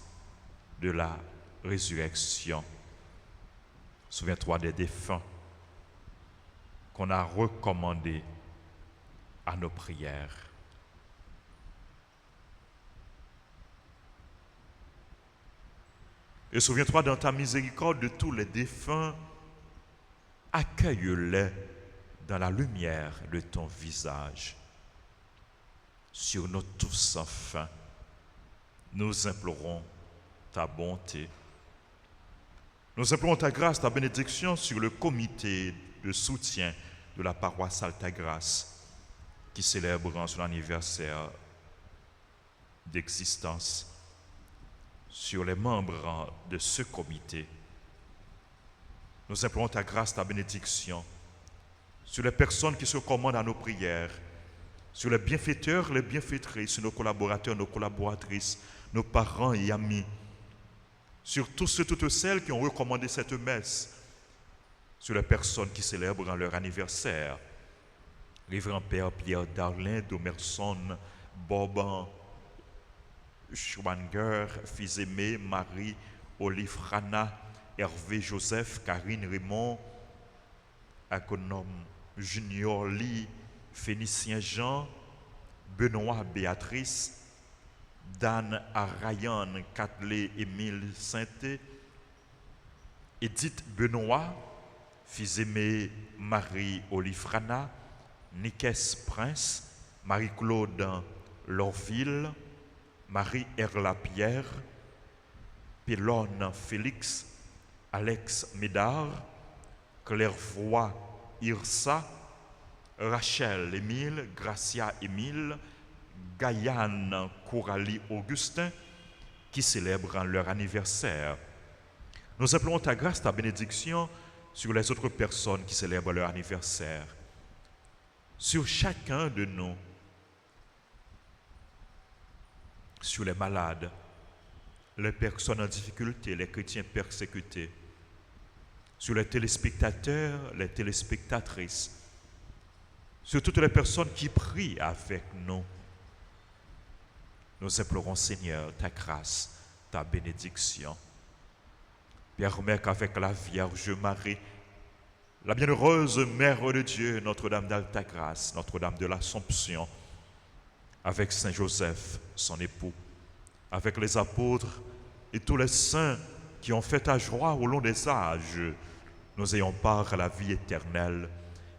de la résurrection. Souviens-toi des défunts qu'on a recommandés à nos prières. Et souviens-toi dans ta miséricorde de tous les défunts, accueille-les dans la lumière de ton visage. Sur nous tous enfin, nous implorons ta bonté. Nous implorons ta grâce, ta bénédiction sur le comité de soutien de la paroisse Altagrace qui célèbre son anniversaire d'existence, sur les membres de ce comité. Nous implorons ta grâce, ta bénédiction sur les personnes qui se commandent à nos prières, sur les bienfaiteurs, les bienfaitrices, sur nos collaborateurs, nos collaboratrices, nos parents et amis, sur tous ceux, toutes celles qui ont recommandé cette messe, sur les personnes qui célèbrent leur anniversaire. Révérend Père Pierre Darlin, Domerson, Boban, Schwanger, fils aimé, Marie, Olive Rana, Hervé Joseph, Karine Raymond, Agonome Junior Lee, Phénicien Jean, Benoît Béatrice, Dan Arayan, Catley Émile Sainté, Edith Benoît, fils aimé Marie Olifrana, Niques Prince, Marie-Claude Lorville, Marie Erla Pierre, Pélone Félix, Alex Médard, Clairvoy Irsa, Rachel Émile, Gracia Émile, Gaïane Coralie Augustin, qui célèbrent leur anniversaire. Nous implorons ta grâce, ta bénédiction sur les autres personnes qui célèbrent leur anniversaire, sur chacun de nous, sur les malades, les personnes en difficulté, les chrétiens persécutés, sur les téléspectateurs, les téléspectatrices, sur toutes les personnes qui prient avec nous. Nous implorons, Seigneur, ta grâce, ta bénédiction. Permets qu'avec la Vierge Marie, la bienheureuse Mère de Dieu, Notre-Dame d'Altagrace, Notre-Dame de l'Assomption, avec Saint Joseph, son époux, avec les apôtres et tous les saints qui ont fait ta joie au long des âges, nous ayons part à la vie éternelle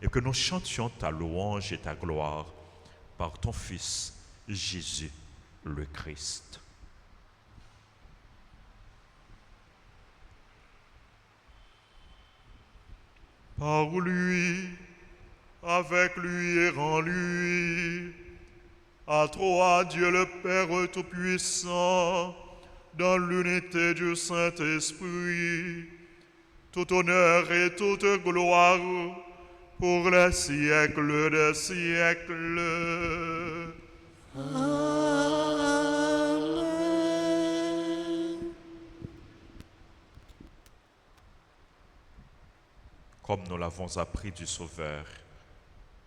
et que nous chantions ta louange et ta gloire par ton Fils, Jésus le Christ. Par lui, avec lui et en lui, à toi, Dieu le Père Tout-Puissant, dans l'unité du Saint-Esprit, tout honneur et toute gloire pour les siècles des siècles. Amen. Comme nous l'avons appris du Sauveur,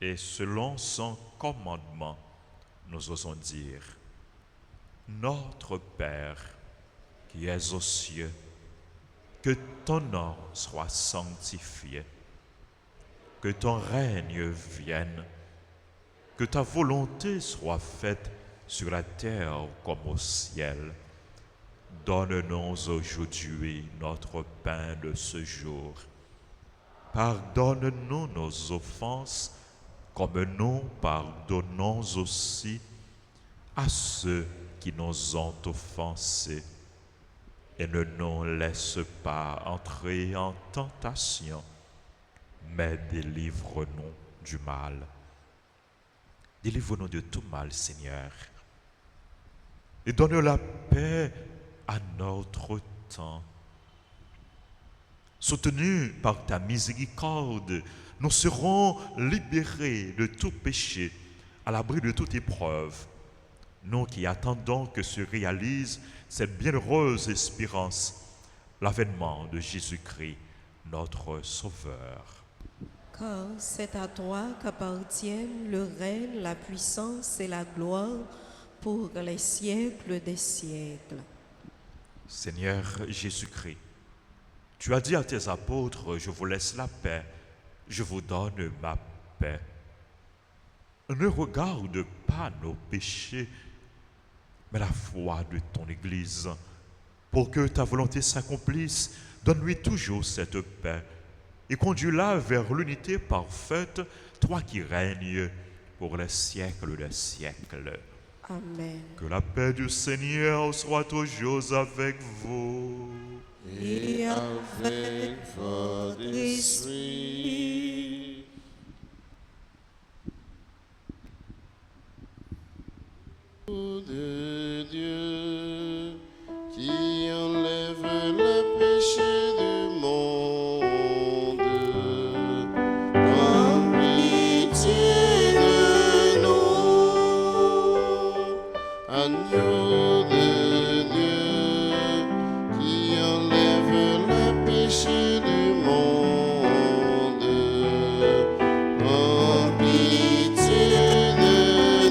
et selon son commandement, nous osons dire: Notre Père, qui es aux cieux, que ton nom soit sanctifié, que ton règne vienne, que ta volonté soit faite sur la terre comme au ciel. Donne-nous aujourd'hui notre pain de ce jour. Pardonne-nous nos offenses, comme nous pardonnons aussi à ceux qui nous ont offensés. Et ne nous laisse pas entrer en tentation, mais délivre-nous du mal. Délivre-nous de tout mal, Seigneur. Et donne la paix à notre temps. Soutenus par ta miséricorde, nous serons libérés de tout péché, à l'abri de toute épreuve. Nous qui attendons que se réalise cette bienheureuse espérance, l'avènement de Jésus-Christ, notre Sauveur. Car c'est à toi qu'appartiennent le règne, la puissance et la gloire pour les siècles des siècles. Seigneur Jésus-Christ, tu as dit à tes apôtres, je vous laisse la paix, je vous donne ma paix. Ne regarde pas nos péchés, mais la foi de ton Église. Pour que ta volonté s'accomplisse, donne-lui toujours cette paix et conduis-la vers l'unité parfaite, toi qui règnes pour les siècles des siècles. Amen. Que la paix du Seigneur soit toujours avec vous. Et avec votre esprit. De Dieu qui enlève le péché du monde, prends pitié de nous. Agneau de Dieu qui enlève le péché du monde, prends pitié de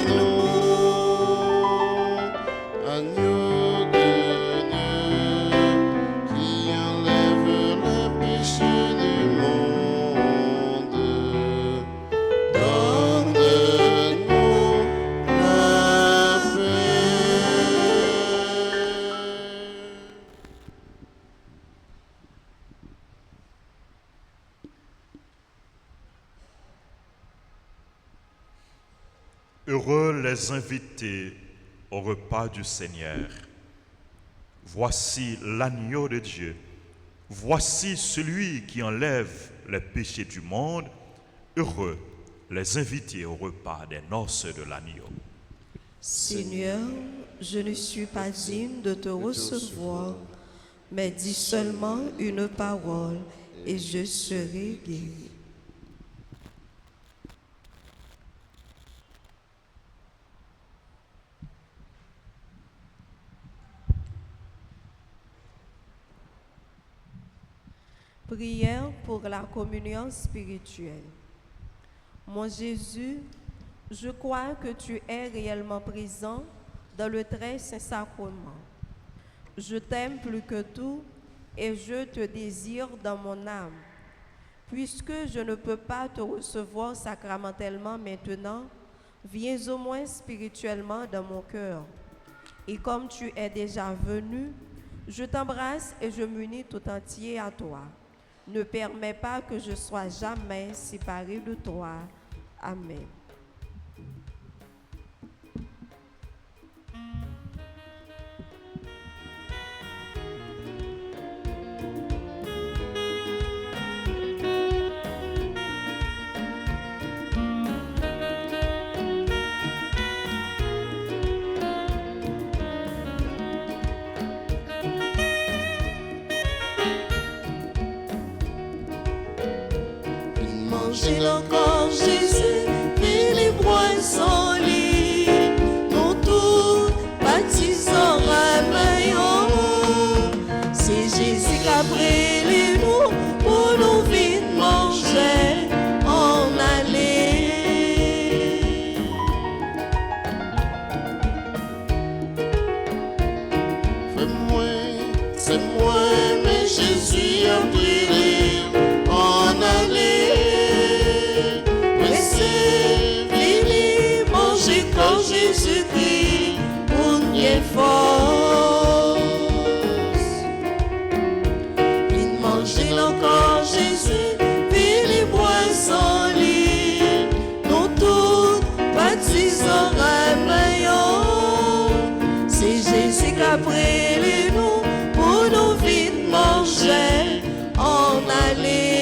nous. Agneau de Dieu qui enlève le péché du monde, donne-nous la paix. Heureux les invités au repas du Seigneur. Voici l'agneau de Dieu. Voici celui qui enlève les péchés du monde. Heureux les invités au repas des noces de l'agneau. Seigneur, je ne suis pas digne de te recevoir, mais dis seulement une parole et je serai guéri. Prière pour la communion spirituelle. Mon Jésus, je crois que tu es réellement présent dans le très saint sacrement. Je t'aime plus que tout et je te désire dans mon âme. Puisque je ne peux pas te recevoir sacramentellement maintenant, viens au moins spirituellement dans mon cœur. Et comme tu es déjà venu, je t'embrasse et je m'unis tout entier à toi. Ne permets pas que je sois jamais séparé de toi. Amen. Mangez encore Jésus, qui les poissons lit, nous tous baptisons Ramayon. C'est Jésus qui a pris nous pour nous vite manger en aller. C'est moi, mais Jésus a pris en aller. Jésus-Christ, on y est fort. qu'après les nous, pour nous vite manger, en aller.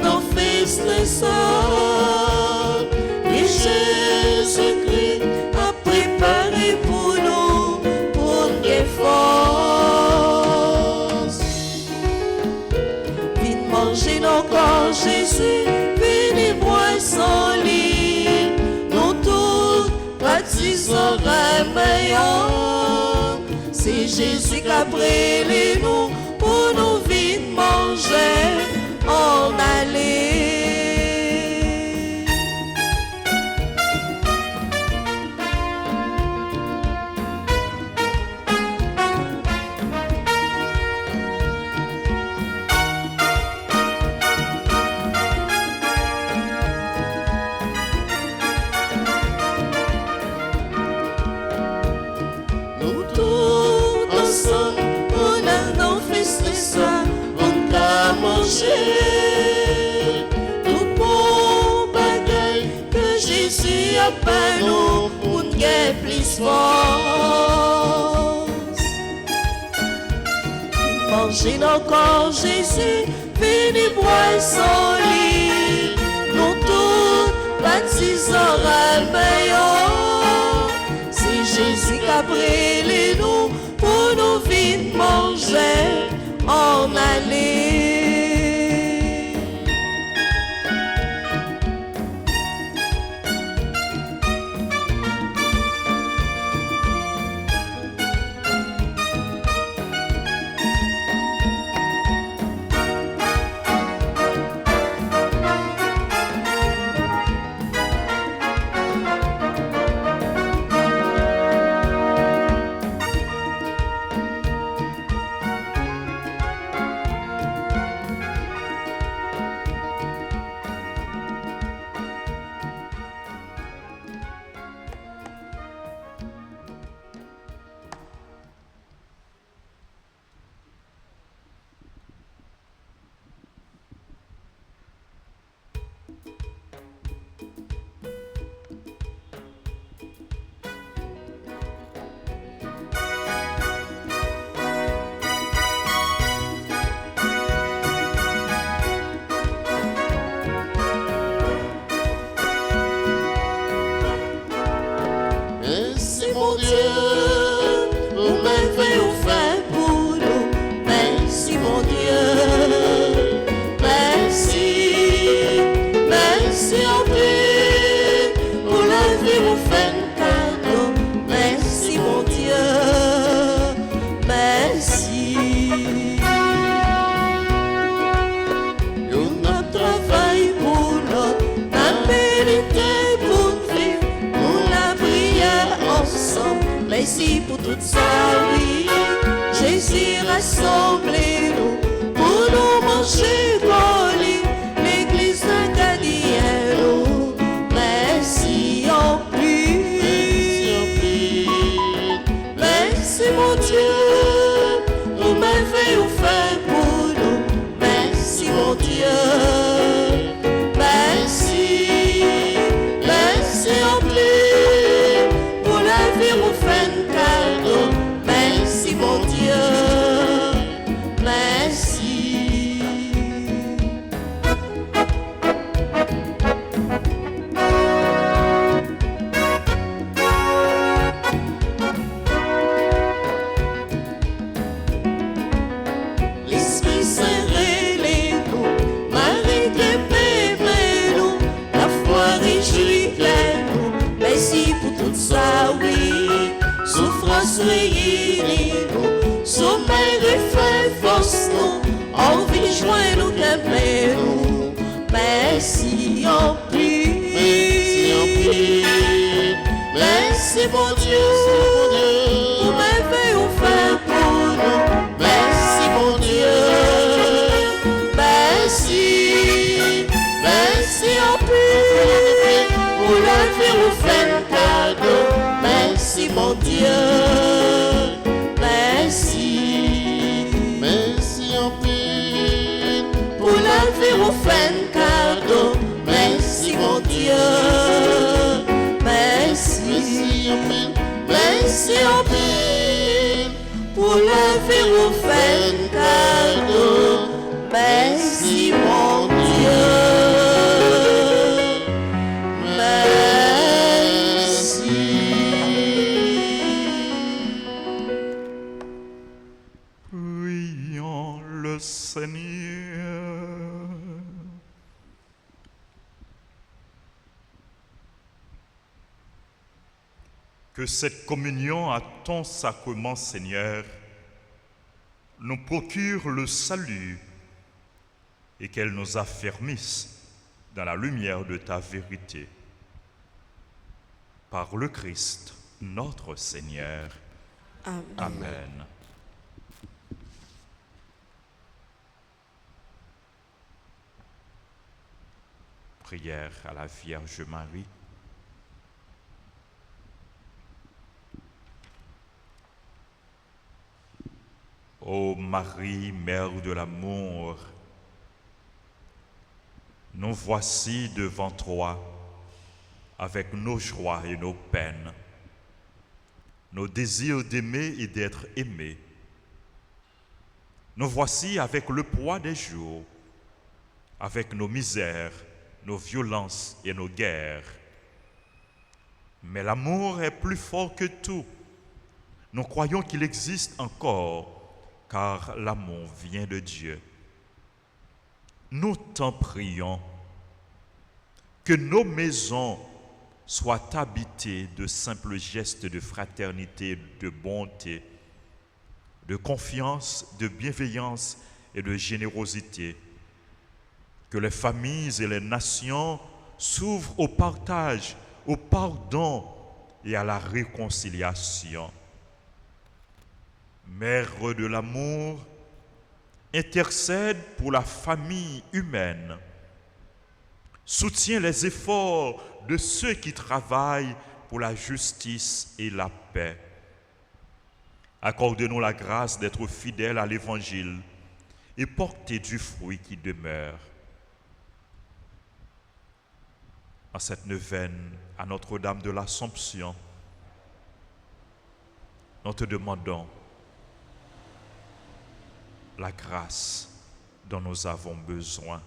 Nos fils les sœurs, et Jésus-Christ a préparé pour nous une force. Viens manger nos corps, Jésus, venez boire son lit. Nous tous baptisons un meilleur. C'est Jésus qui a brûlé nous pour nous vite manger. En aller. Nous tous ensemble, on a nos fils de soir, on a mangé. Jésus a pas nous pour nous plus force. Mangez nos corps, Jésus, venez boire son lit. Nous tous baptisons un meilleur. C'est Jésus qui a brûlé nous pour nous vite manger, en aller. Merci pour tout ça, oui. Jésus rassemblez-nous pour nous manger colis. L'église d'un Gadiel, merci en plus. Merci mon Dieu, vous m'avez offert pour nous. Merci mon Dieu. Merci, merci en plus. Pour la vie, vous faites un cadeau. Merci mon Dieu. Merci. L'Esprit Saint relève-nous, Marie dépêche-nous, la foi réjouit-nous. Merci pour tout ça, oui. Souffrance réunit-nous, sommeil refait force-nous, envie joindre-nous, templer-nous. Merci en plus. Merci mon Dieu, vous m'avez offert pour nous. Merci mon Dieu, merci, vie ou fait un cadeau. Merci mon Dieu, merci. Merci en pile. Pour la vie ou fait un cadeau. Merci mon Dieu, merci. Merci en pile. Merci en pile. Pour la vie ou fait un cadeau. Merci mon Dieu. Prions le Seigneur. Que cette communion à ton sacrement, Seigneur, nous procure le salut et qu'elle nous affermisse dans la lumière de ta vérité. Par le Christ, notre Seigneur. Amen. Amen. Prière à la Vierge Marie. Ô Marie, Mère de l'amour, nous voici devant toi avec nos joies et nos peines, nos désirs d'aimer et d'être aimés. Nous voici avec le poids des jours, avec nos misères, nos violences et nos guerres. Mais l'amour est plus fort que tout. Nous croyons qu'il existe encore, car l'amour vient de Dieu. Nous t'en prions, que nos maisons soient habitées de simples gestes de fraternité, de bonté, de confiance, de bienveillance et de générosité. Que les familles et les nations s'ouvrent au partage, au pardon et à la réconciliation. Mère de l'amour, intercède pour la famille humaine. Soutiens les efforts de ceux qui travaillent pour la justice et la paix. Accorde-nous la grâce d'être fidèles à l'Évangile et porter du fruit qui demeure. En cette neuvaine à Notre-Dame de l'Assomption, nous te demandons la grâce dont nous avons besoin.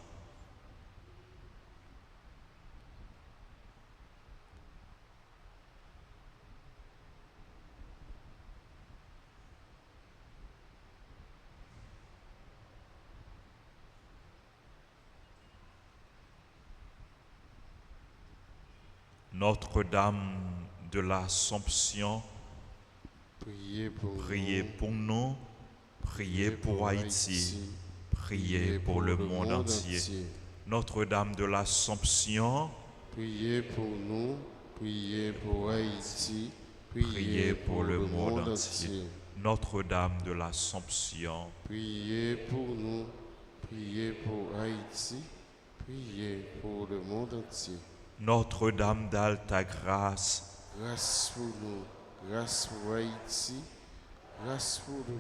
Notre-Dame de l'Assomption, Priez priez pour nous, priez pour Haïti, priez pour le monde entier. Notre-Dame de l'Assomption, Priez pour nous, priez pour Haïti, priez pour le monde entier. Notre-Dame de l'Assomption, Priez pour nous, priez pour Haïti, priez pour le monde entier. Notre-Dame d'Alta Grâce, Grâce pour nous, grâce pour Haïti, grâce pour nous,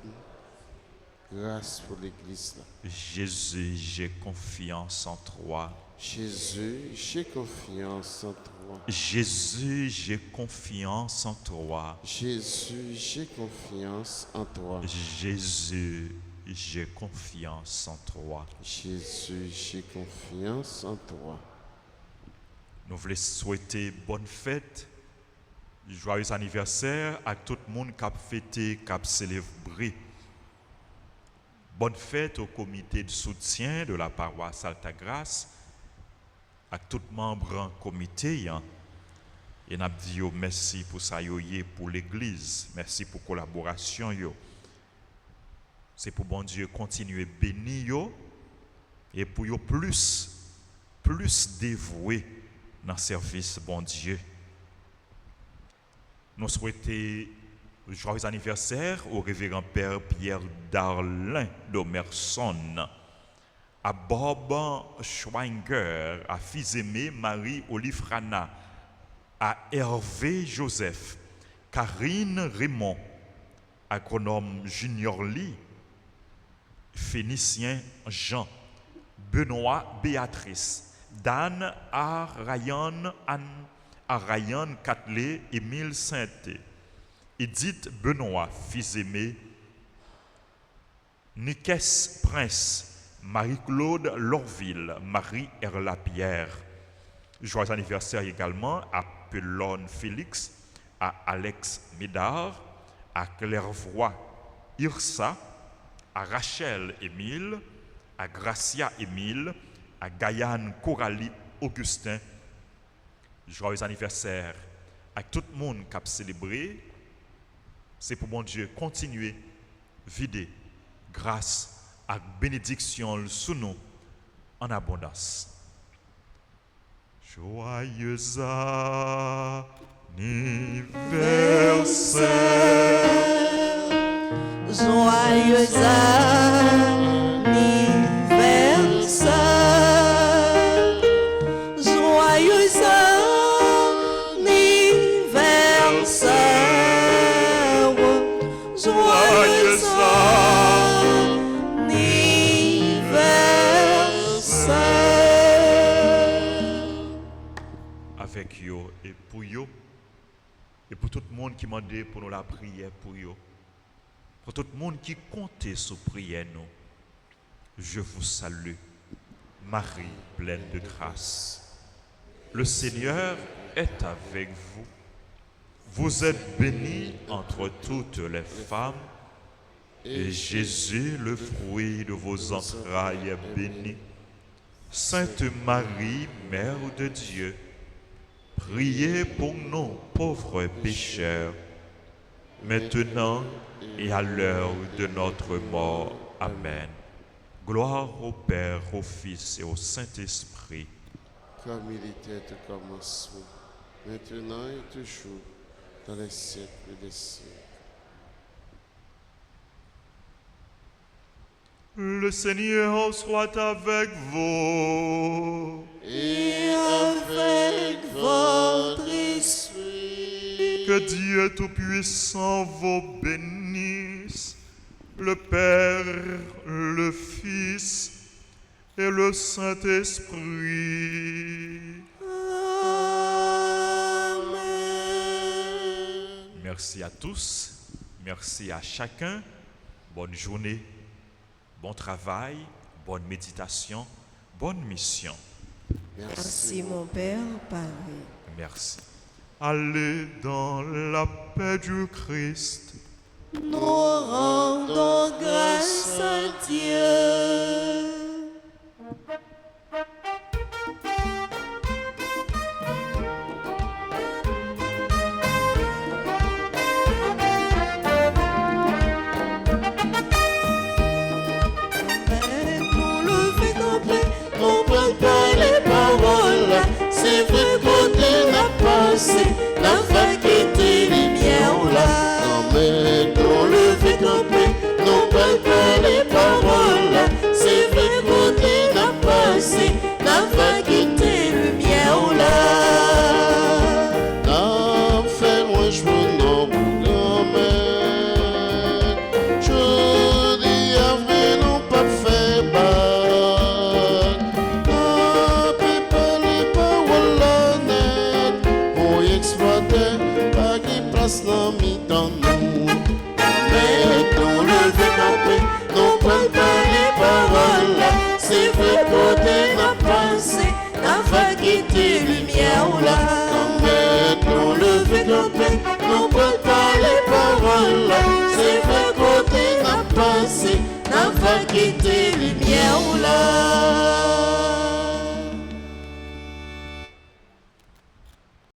grâce pour l'Église. Jésus, j'ai confiance en toi. Jésus, j'ai confiance en toi. Jésus, j'ai confiance en toi. Jésus, j'ai confiance en toi. Jésus, j'ai confiance en toi. Jésus, j'ai confiance en toi. Nous voulons souhaiter bonne fête, joyeux anniversaire à tout le monde qui a fêté, qui a célébré. Bonne fête au comité de soutien de la paroisse Alta Grâce, à tout membre du comité. Et nous dit merci pour ça, pour l'église, merci pour la collaboration. C'est pour bon Dieu continuer à bénir et pour plus dévoué dans le service bon Dieu. Nous souhaitons joyeux anniversaire au révérend Père Pierre Darlin d'Omerson, à Bob Schweinger, à fils aimé Marie Olifrana, à Hervé Joseph, Karine Raymond, agronome Junior Lee, Phénicien Jean, Benoît Béatrice, Dan Arayan, Anne Arayan Catley, Émile Sainté, Edith Benoît, fils aimé, Niques Prince, Marie-Claude Lorville, Marie Erla Pierre. Joyeux anniversaire également à Pelone Félix, à Alex Médard, à Clairvoy Irsa, à Rachel Émile, à Gracia Émile, à Gayane Coralie Augustin. Joyeux anniversaire à tout le monde qui a célébré. C'est pour mon Dieu continuer, vider, grâce à bénédiction sous nous en abondance. Joyeux anniversaire. Joyeux anniversaire. Joyeux anniversaire. Joyeux avec yo et pour tout le monde qui m'a demandé pour nous la prière pour tout le monde qui comptait sur prière nous, je vous salue, Marie pleine de grâce. Le Seigneur est avec vous. Vous êtes bénie entre toutes les femmes, et Jésus, le fruit de vos entrailles, est béni. Sainte Marie, Mère de Dieu, priez pour nous pauvres pécheurs, maintenant et à l'heure de notre mort. Amen. Gloire au Père, au Fils et au Saint-Esprit. Comme il était au commencement, maintenant et toujours, dans les siècles des siècles. Le Seigneur soit avec vous. Et avec votre esprit. Que Dieu Tout-Puissant vous bénisse, le Père, le Fils et le Saint-Esprit. Amen. Merci à tous, merci à chacun. Bonne journée, bon travail, bonne méditation, bonne mission. Merci mon Père, Père. Merci. Allez dans la paix du Christ. Nous rendons grâce à Dieu. Nous lever nos mains, nous prendre par les paroles. C'est vrai qu'on n'a passé la faculté lumière là. Amen. Nous lever nos mains, nous prendre par les paroles. C'est vrai qu'on n'a passé la faculté lumière là. N'a fait moi je vous n'en amen. Je dis après non pas fait bas. N'a pas les paroles net pour exploiter pas qui place dans mi-temps nous. Mais nous lever nos mains, nous prendre par les paroles. C'est vrai qu'on n'a passé la faculté lumière là. Nous lever nos mains, nous prendre par les paroles. C'est vrai qu'on n'a passé la faculté lumière là.